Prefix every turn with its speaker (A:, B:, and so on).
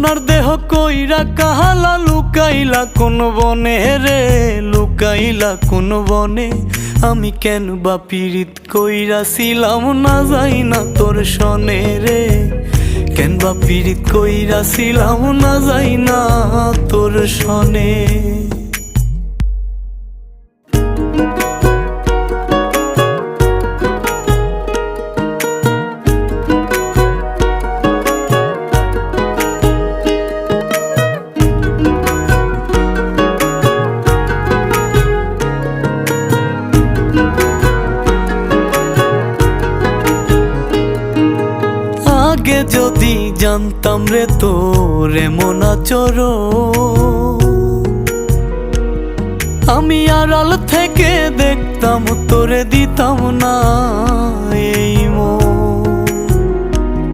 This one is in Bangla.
A: সোনার দেহ কইরা কাহালা লুকাইলা কোন বনে রে, লুকাইলা কোন বনে। আমি কেন বা পীড়িত কইরাছিলাম না যাই না তোর সনে রে, কেন বা পীড়িত কইরাছিলাম না যাই না তোর সনে। আগে যদি জানতাম রে তোর এমন আচরণ, আমি আড়াল থেকে দেখতাম তোরে দিতাম না এই